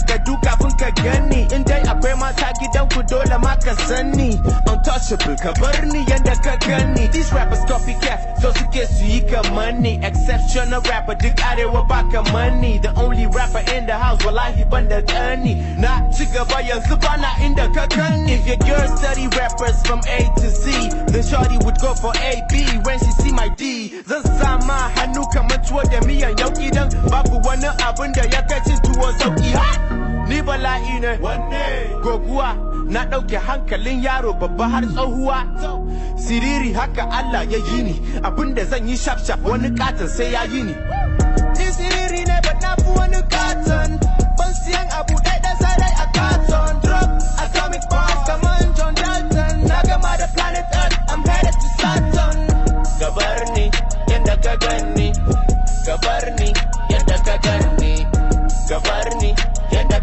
takardu kafin ka gani in dai akwai mata gidan ku dole ma ka sani untouchable ka bar ni yanda ka gani these rappers copycat so suke su yi kamar ni exceptional rapper duk arewa baka money the only rapper in the house wallahi banda kani na ci gaba yanzu bana inda ka gani if your girl study rappers from A to Z then shorty would go for AB when she see my D zan sama hannu kamar tuwo da miyan yauki dan babu wani abin da ya kai cin tuwo sauki ni bala'i ne goguwa na ɗauke hankalin yaro babba har tsohuwa siriri haka Allah ya yi ni abinda zan yi shaf shaf wani katon sai ya yi ni